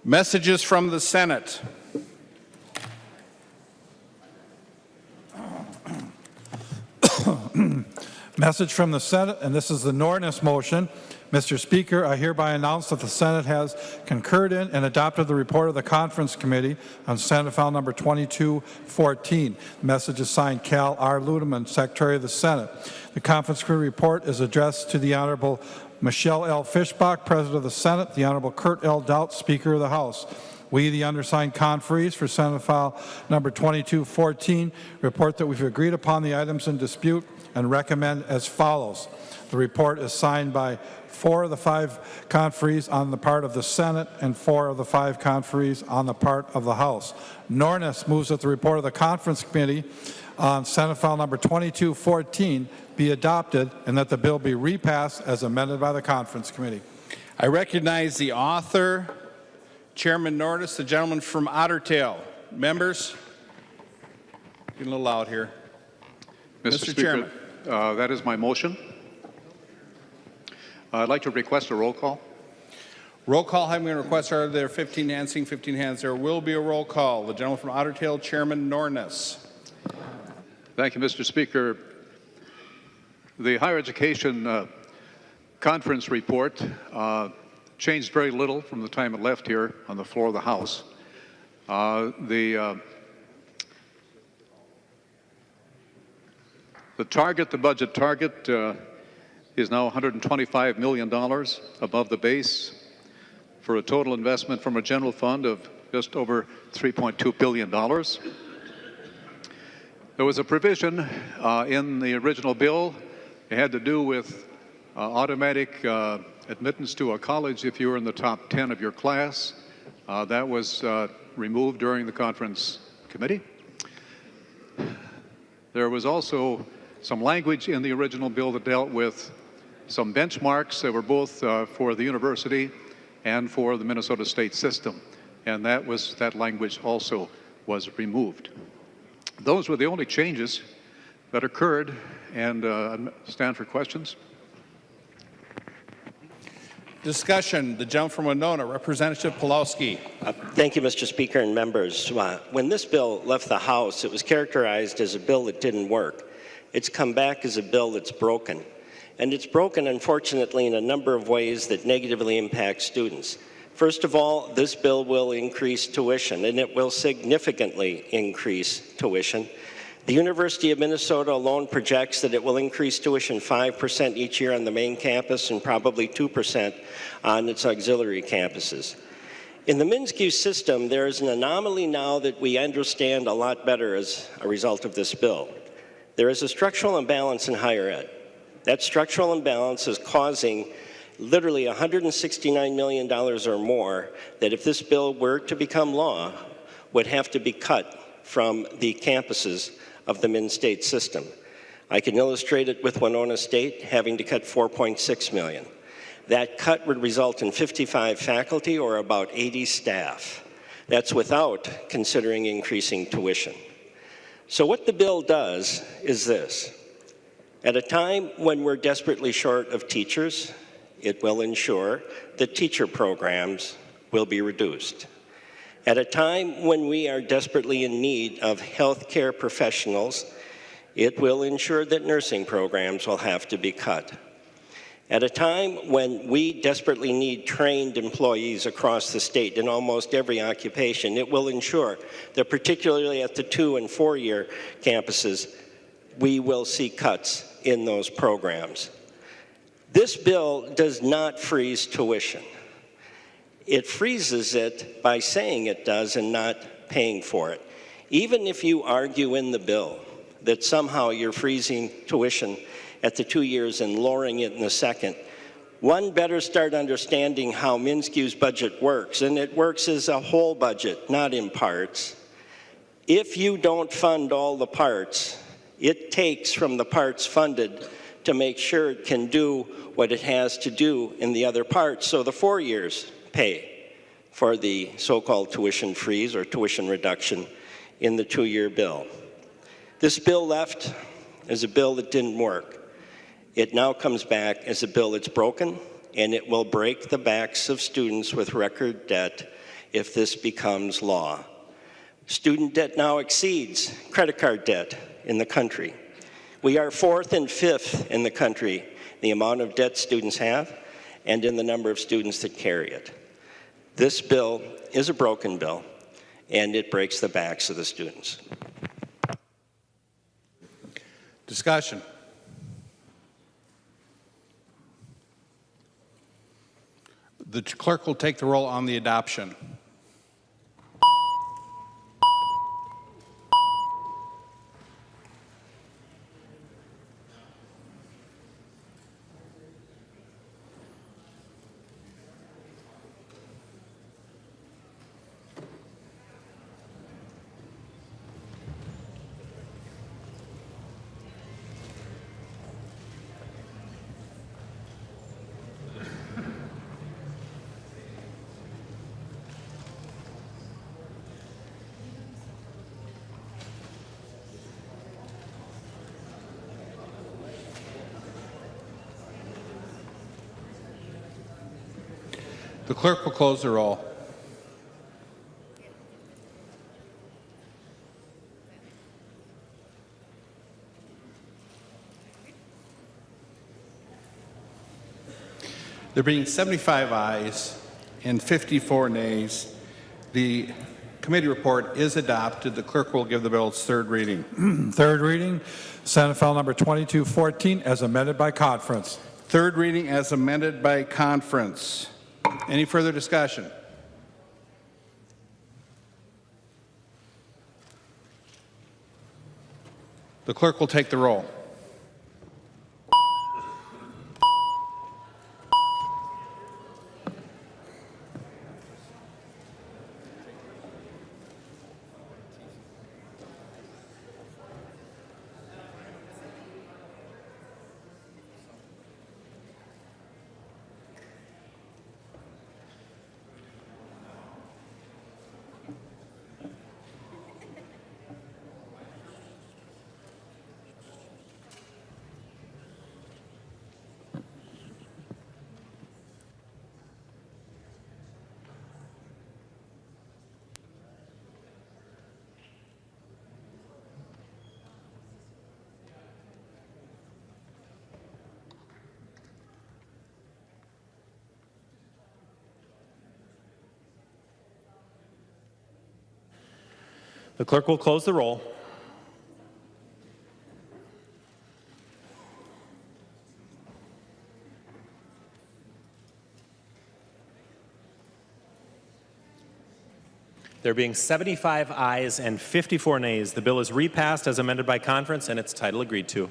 Messages from the Senate. Message from the Senate, and this is the Nornes motion. Mr. Speaker, I hereby announce that the Senate has concurred in and adopted the report of the Conference Committee on Senate File Number 2214. The message is signed Cal R. Ludeman, Secretary of the Senate. The Conference Committee report is addressed to the Honorable Michelle L. Fischbach, President of the Senate, the Honorable Kurt L. Doudt, Speaker of the House. We, the undersigned conferees for Senate File Number 2214, report that we've agreed upon the items in dispute and recommend as follows. The report is signed by 4 of the 5 conferees on the part of the Senate and 4 of the 5 conferees on the part of the House. Nornes moves that the report of the Conference Committee on Senate File Number 2214 be adopted and that the bill be repassed as amended by the Conference Committee. I recognize the author, Chairman Nornes, the gentleman from Otter Tail. Members, getting a little loud here. Mr. Speaker, Chairman. That is my motion. I'd like to request a roll call. Roll call, having been requested, are there 15 hands, seeing 15 hands. There will be a roll call. The gentleman from Otter Tail, Chairman Nornes. Thank you, Mr. Speaker. The Higher Education Conference report changed very little from the time it left here on the floor of the House. The budget target is now $125 million above the base for a total investment from a general fund of just over $3.2 billion. There was a provision in the original bill. It had to do with automatic admittance to a college if you were in the top 10 of your class. That was removed during the conference committee. There was also some language in the original bill that dealt with some benchmarks that were both for the university and for the Minnesota state system, and that language also was removed. Those were the only changes that occurred, and I stand for questions. Discussion. The gentleman from Winona, Representative Pulowski. Thank you, Mr. Speaker and members. When this bill left the House, it was characterized as a bill that didn't work. It's come back as a bill that's broken. And it's broken, unfortunately, in a number of ways that negatively impact students. First of all, this bill will increase tuition, and it will significantly increase tuition. The University of Minnesota alone projects that it will increase tuition 5% each year on the main campus and probably 2% on its auxiliary campuses. In the MnSCU system, there is an anomaly now that we understand a lot better as a result of this bill. There is a structural imbalance in higher ed. That structural imbalance is causing literally $169 million or more that, if this bill were to become law, would have to be cut from the campuses of the Min-State system. I can illustrate it with Winona State having to cut $4.6 million. That cut would result in 55 faculty or about 80 staff. That's without considering increasing tuition. So what the bill does is this. At a time when we're desperately short of teachers, it will ensure that teacher programs will be reduced. At a time when we are desperately in need of healthcare professionals, it will ensure that nursing programs will have to be cut. At a time when we desperately need trained employees across the state in almost every occupation, it will ensure that particularly at the 2- and 4-year campuses, we will see cuts in those programs. This bill does not freeze tuition. It freezes it by saying it does and not paying for it. Even if you argue in the bill that somehow you're freezing tuition at the 2 years and lowering it in the second, one better start understanding how MnSCU's budget works, and it works as a whole budget, not in parts. If you don't fund all the parts, it takes from the parts funded to make sure it can do what it has to do in the other parts. So the 4 years pay for the so-called tuition freeze or tuition reduction in the 2-year bill. This bill left as a bill that didn't work. It now comes back as a bill that's broken, and it will break the backs of students with record debt if this becomes law. Student debt now exceeds credit card debt in the country. We are 4th and 5th in the country, the amount of debt students have and in the number of students that carry it. This bill is a broken bill, and it breaks the backs of the students. Discussion. The clerk will take the roll on the adoption. The clerk will close the roll. There being 75 ayes and 54 nays, the committee report is adopted. The clerk will give the bill its third reading. Third reading, Senate File Number 2214, as amended by conference. Third reading as amended by conference. Any further discussion? The clerk will take the roll. The clerk will close the roll. There being 75 ayes and 54 nays, the bill is repassed as amended by conference and its title agreed to.